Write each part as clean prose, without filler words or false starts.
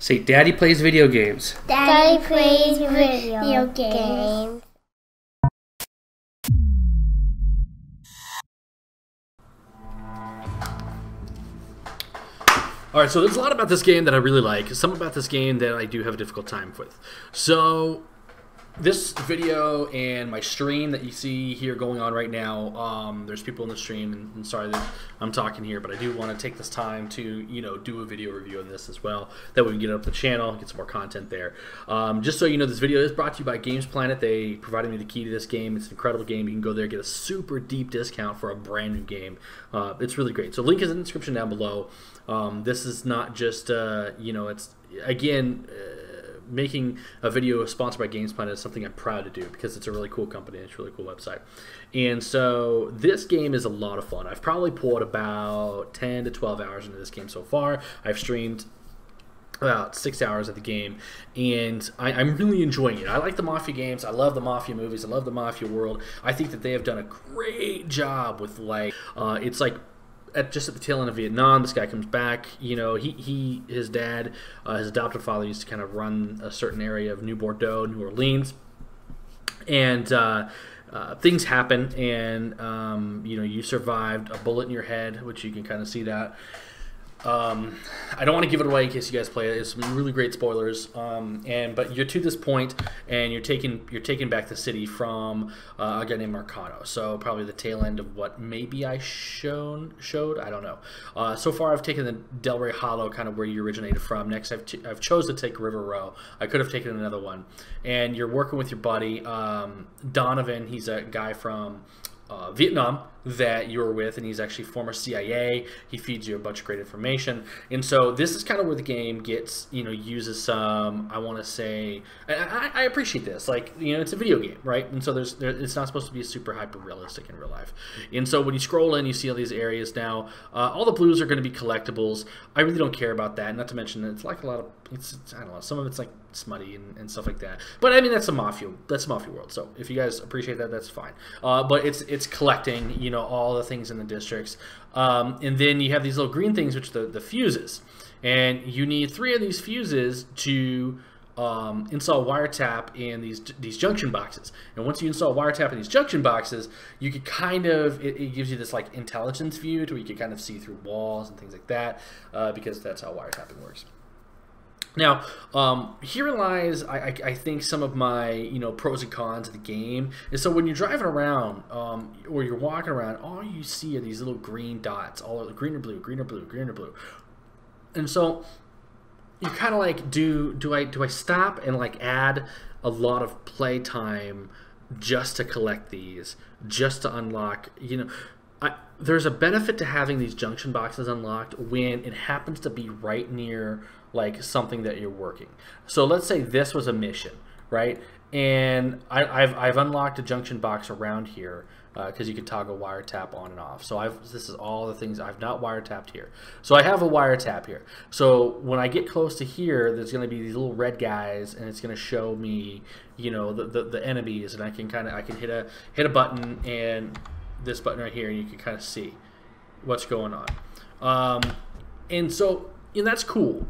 Say, Daddy plays video games. Daddy plays video games. Alright, so there's a lot about this game that I really like. Some about this game that I do have a difficult time with. So, this video and my stream that you see here going on right now, there's people in the stream, and sorry that I'm talking here, but I do want to take this time to, you know, do a video review on this as well. That way we can get it up the channel, get some more content there. Just so you know, this video is brought to you by GamesPlanet. They provided me the key to this game. It's an incredible game. You can go there and get a super deep discount for a brand new game. It's really great. So link is in the description down below. This is not just, you know, it's, again, making a video sponsored by GamesPlanet is something I'm proud to do because it's a really cool company and it's a really cool website. And so this game is a lot of fun. I've probably poured about 10 to 12 hours into this game so far. I've streamed about 6 hours of the game, and I'm really enjoying it. I like the Mafia games. I love the Mafia movies. I love the Mafia world. I think that they have done a great job with, like, it's like just at the tail end of Vietnam, this guy comes back. You know, his dad, his adoptive father, used to kind of run a certain area of New Bordeaux, New Orleans, and things happen, and you know, you survived a bullet in your head, which you can kind of see that. I don't want to give it away in case you guys play it. It's some really great spoilers. But you're to this point, and you're taking back the city from a guy named Marcano. So probably the tail end of what maybe I showed. I don't know. So far, I've taken the Delray Hollow, kind of where you originated from. Next, I've chosen to take River Row. I could have taken another one. And you're working with your buddy Donovan. He's a guy from Vietnam that you were with, and he's actually former CIA. He feeds you a bunch of great information, and so this is kind of where the game gets, you know, uses some, I want to say, I appreciate this, like, you know, it's a video game, right? And so it's not supposed to be super hyper realistic in real life. And so when you scroll in, you see all these areas now. All the blues are going to be collectibles. I really don't care about that. Not to mention that it's like a lot of, I don't know, some of it's like smutty and stuff like that. But I mean, that's a Mafia world. So if you guys appreciate that, that's fine. But it's collecting, you know, all the things in the districts, and then you have these little green things, which are the fuses, and you need 3 of these fuses to install wiretap in these junction boxes. And once you install wiretap in these junction boxes, you could kind of, it gives you this like intelligence view to where you can kind of see through walls and things like that, because that's how wiretapping works. Now, here lies, I think, some of my, you know, pros and cons of the game. And so when you're driving around, or you're walking around, all you see are these little green dots, all green or blue, green or blue, green or blue. And so you're kind of like, do I stop and like add a lot of play time just to collect these, just to unlock, you know, there's a benefit to having these junction boxes unlocked when it happens to be right near like something that you're working. So let's say this was a mission, right? And I've unlocked a junction box around here because you can toggle wiretap on and off. So this is all the things I've not wiretapped here. So I have a wiretap here. So when I get close to here, there's going to be these little red guys, and it's going to show me, you know, the enemies, and I can hit a button, and this button right here, and you can kind of see what's going on. And so, and that's cool.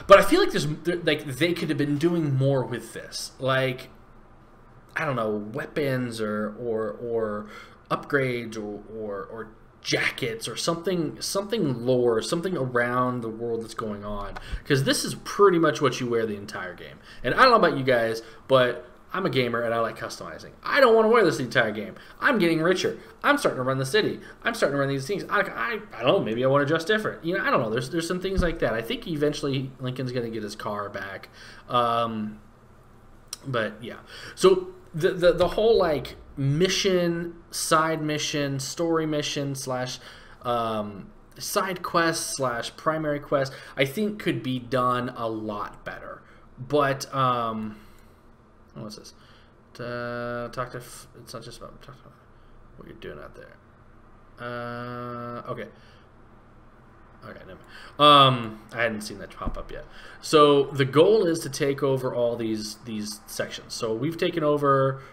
But I feel like they could have been doing more with this. Like, I don't know, weapons or upgrades or jackets or something lore, something around the world that's going on. Because this is pretty much what you wear the entire game. And I don't know about you guys, but I'm a gamer and I like customizing. I don't want to wear this the entire game. I'm getting richer. I'm starting to run the city. I'm starting to run these things. I don't know, maybe I want to dress different. You know, I don't know. There's some things like that. I think eventually Lincoln's going to get his car back. But yeah. So the whole like mission, side mission, story mission slash side quest slash primary quest, I think could be done a lot better. But what's this? It's not just about talk to what you're doing out there. Okay. Okay, never mind. I hadn't seen that pop up yet. So the goal is to take over all these sections. So we've taken over.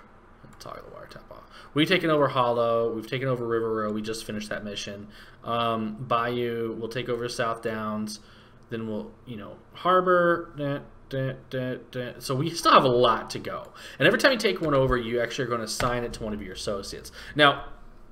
Toggle the wiretap off. We've taken over Hollow. We've taken over River Row. We just finished that mission. Bayou. We'll take over South Downs. then we'll, harbor. So we still have a lot to go. And every time you take one over, you actually are going to assign it to one of your associates. Now,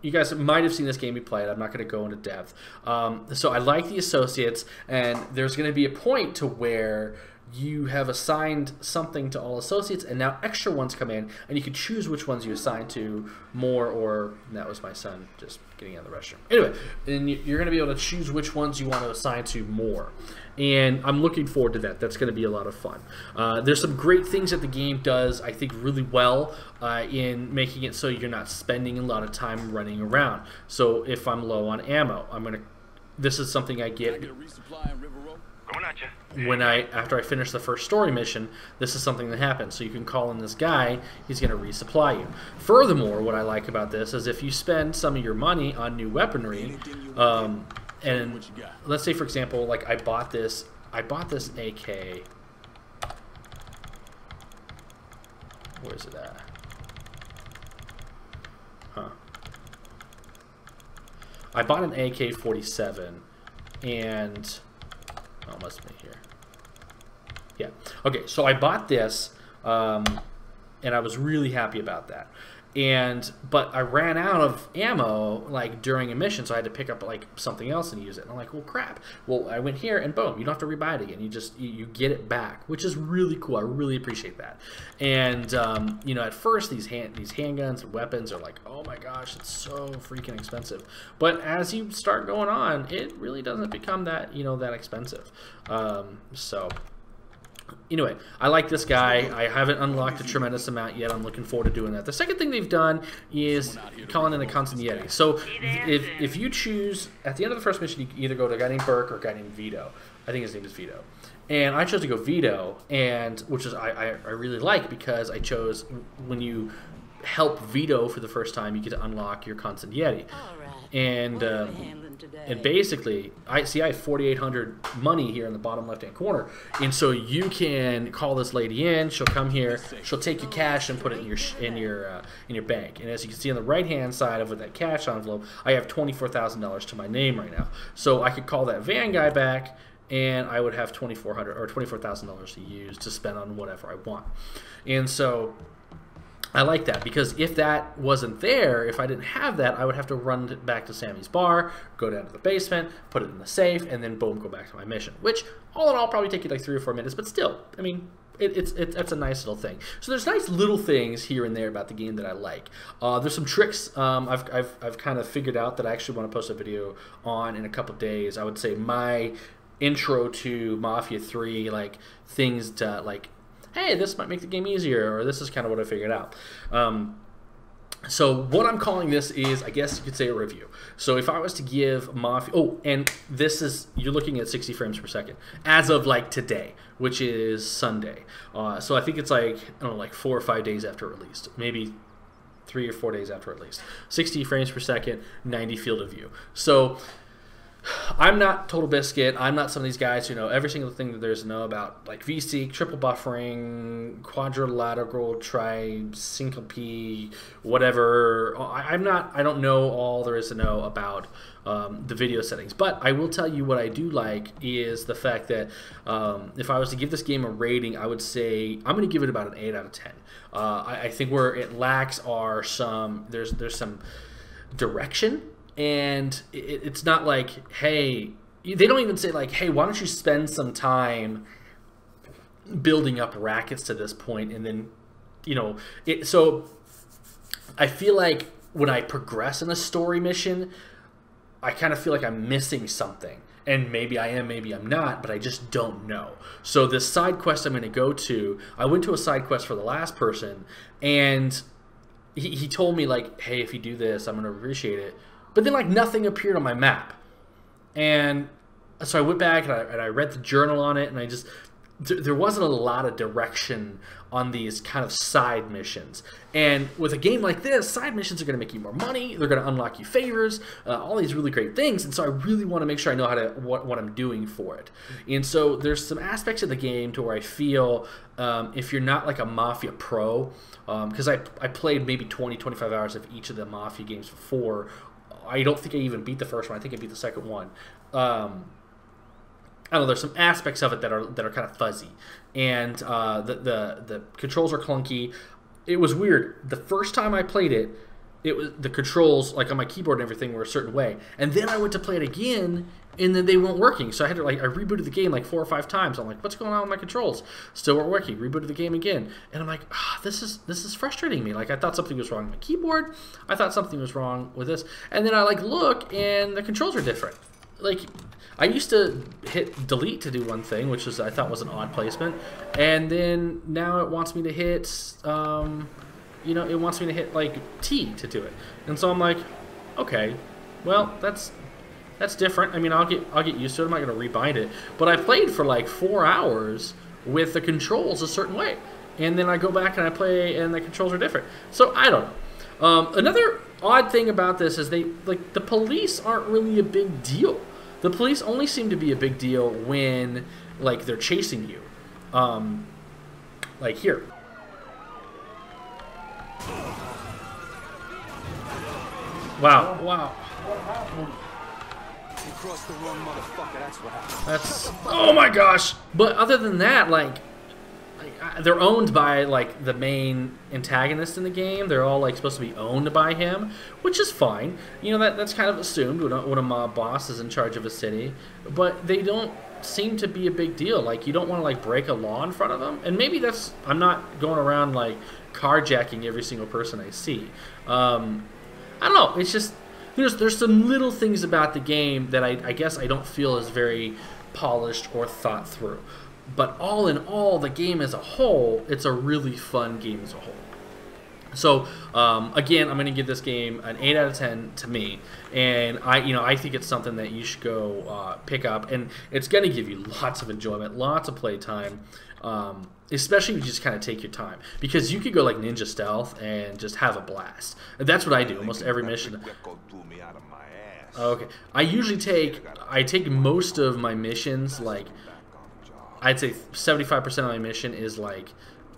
you guys might have seen this game be played. I'm not going to go into depth. So I like the associates, and there's going to be a point to where you have assigned something to all associates, and now extra ones come in, and you can choose which ones you assign to more, or that was my son just getting out of the restroom. Anyway, and you're going to be able to choose which ones you want to assign to more. And I'm looking forward to that. That's going to be a lot of fun. There's some great things that the game does, I think, really well in making it so you're not spending a lot of time running around. So if I'm low on ammo, this is something I get after I finish the first story mission. This is something that happens. So you can call in this guy, he's going to resupply you. Furthermore, what I like about this is if you spend some of your money on new weaponry, and let's say, for example, like I bought this AK. Where is it at? I bought an AK-47, and it must be here. Yeah. Okay, so I bought this, and I was really happy about that. But I ran out of ammo like during a mission, so I had to pick up like something else and use it. And I'm like, well, crap. Well, I went here and boom, you don't have to rebuy it again. You get it back, which is really cool. I really appreciate that. And at first these handguns and weapons are like, oh my gosh, it's so freaking expensive. But as you start going on, it really doesn't become that that expensive. So. Anyway, I like this guy. I haven't unlocked a tremendous amount yet. I'm looking forward to doing that. The second thing they've done is calling in a constant Yeti. So if you choose, at the end of the first mission, you can either go to a guy named Burke or a guy named Vito. I think his name is Vito. And I chose to go Vito, which is I really like, because I chose when you help Vito for the first time, you get to unlock your constant Yeti. And basically, I have 4,800 money here in the bottom left-hand corner, and so you can call this lady in. She'll come here. She'll take your cash and put it in your bank. And as you can see on the right-hand side of that cash envelope, I have $24,000 to my name right now. So I could call that van guy back, and I would have $2,400 or $24,000 to use to spend on whatever I want. And so I like that, because if that wasn't there, if I didn't have that, I would have to run it back to Sammy's bar, go down to the basement, put it in the safe, and then boom, go back to my mission. Which, all in all, probably take you like 3 or 4 minutes, but still, I mean, it's a nice little thing. So there's nice little things here and there about the game that I like. There's some tricks I've kind of figured out that I actually want to post a video on in a couple days. I would say my intro to Mafia 3, like things to like, hey, this might make the game easier, or this is kind of what I figured out. So what I'm calling this is, I guess you could say, a review. So if I was to give Mafia, and this is, you're looking at 60 frames per second as of like today, which is Sunday. So I think it's like, I don't know, like 4 or 5 days after it released, maybe 3 or 4 days after it released. 60 frames per second, 90 field of view. So I'm not Total Biscuit. I'm not some of these guys who know every single thing that there's to know about, like VSeek, triple buffering, quadrilateral, syncope, whatever. I don't know all there is to know about the video settings. But I will tell you what I do like is the fact that if I was to give this game a rating, I would say I'm going to give it about an 8 out of 10. I think where it lacks are there's some direction. And it's not like, hey, they don't even say like, hey, why don't you spend some time building up rackets to this point, and then, so I feel like when I progress in a story mission, I kind of feel like I'm missing something. And maybe I am, maybe I'm not, but I just don't know. So this side quest I'm going to go to, I went to a side quest for the last person, and he told me like, hey, if you do this, I'm going to appreciate it. But then, like, nothing appeared on my map. And so I went back and I read the journal on it, and there wasn't a lot of direction on these kind of side missions. And with a game like this, side missions are going to make you more money. They're going to unlock you favors, all these really great things. And so I really want to make sure I know what I'm doing for it. And so there's some aspects of the game to where I feel if you're not like a Mafia pro, because I played maybe 20-25 hours of each of the Mafia games before. I don't think I even beat the first one. I think I beat the second one. I don't know, there's some aspects of it that are kind of fuzzy, and the controls are clunky. It was weird. The first time I played it, it was the controls like on my keyboard and everything were a certain way, and then I went to play it again, and then they weren't working. So I had to I rebooted the game like 4 or 5 times. I'm like, what's going on with my controls? Still weren't working. Rebooted the game again, and I'm like, this is frustrating me. Like I thought something was wrong with my keyboard. I thought something was wrong with this, and then I look, and the controls are different. Like I used to hit delete to do one thing, which I thought was an odd placement, and then now it wants me to hit, it wants me to hit T to do it, and so I'm like, okay, well that's different. I mean, I'll get used to it. I'm not gonna rebind it, but I played for like 4 hours with the controls a certain way, and then I go back and I play, and the controls are different. So I don't know. Another odd thing about this is the police aren't really a big deal. The police only seem to be a big deal when, they're chasing you. Like here. Wow. Wow. You crossed the wrong motherfucker, that's what happened. That's... Oh my gosh! But other than that, they're owned by, the main antagonist in the game. They're all, supposed to be owned by him, which is fine. You know, that's kind of assumed when a mob boss is in charge of a city. But they don't seem to be a big deal. You don't want to, break a law in front of them. And maybe that's... I'm not going around, carjacking every single person I see. I don't know. It's just... There's some little things about the game that I guess I don't feel is very polished or thought through. But all in all, the game as a whole, it's a really fun game as a whole. So again, I'm going to give this game an 8 out of 10 to me, and I think it's something that you should go pick up, and it's going to give you lots of enjoyment, lots of play time, especially if you just kind of take your time, because you could go Ninja Stealth and just have a blast. And that's what I do almost every mission. Okay, I usually take most of my missions I'd say 75% of my mission is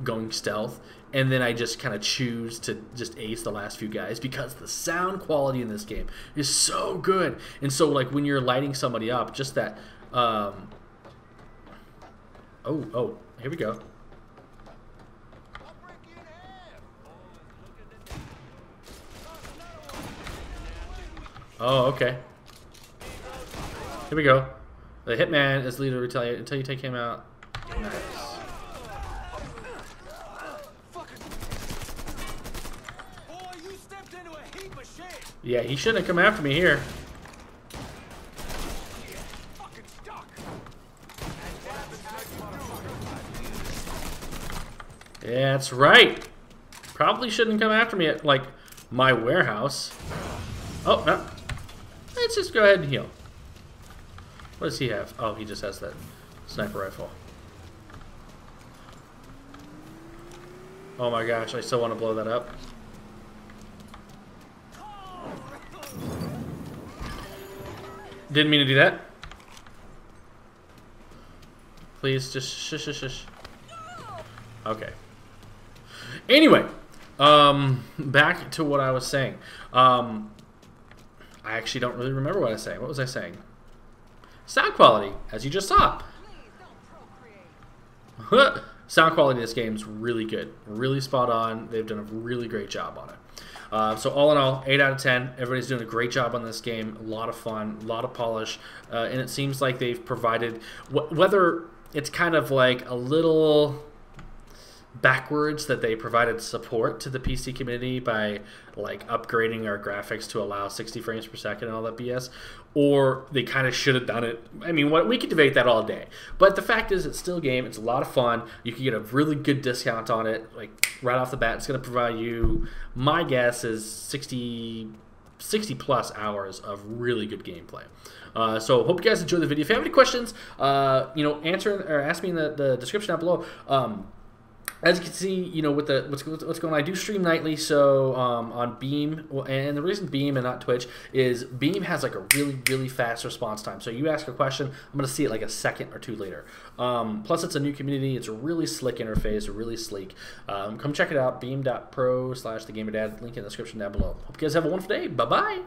going stealth, and then I just kind of choose to just ace the last few guys because the sound quality in this game is so good. And so when you're lighting somebody up, just that oh, here we go. Oh, okay. Here we go. The hitman is leader retaliate until you take him out. Nice. Yeah, he shouldn't have come after me here. Yeah, that's right. Probably shouldn't come after me at my warehouse. Oh, no. Let's just go ahead and heal. What does he have? Oh, he just has that sniper rifle. Oh my gosh, I still want to blow that up. Didn't mean to do that. Please, just shush, shush, shush. Okay. Anyway, back to what I was saying. I actually don't really remember what I was saying. What was I saying? Sound quality, as you just saw. Sound quality in this game is really good. Really spot on. They've done a really great job on it. So all in all, 8 out of 10. Everybody's doing a great job on this game. A lot of fun, a lot of polish. And it seems like they've provided, whether it's kind of a little backwards that they provided support to the PC community by upgrading our graphics to allow 60 frames per second and all that BS, or they kind of should have done it. I mean, we could debate that all day, but the fact is it's still a game. It's a lot of fun. You can get a really good discount on it right off the bat. It's going to provide you, my guess is 60 plus hours of really good gameplay. So hope you guys enjoyed the video. If you have any questions, answer or ask me in the description down below. As you can see, with what's going on, I do stream nightly, so on Beam, and the reason Beam and not Twitch is Beam has a really, really fast response time. So you ask a question, I'm going to see it a second or two later. Plus, it's a new community. It's a really slick interface, really sleek. Come check it out, beam.pro/thegamerdad. Link in the description down below. Hope you guys have a wonderful day. Bye-bye.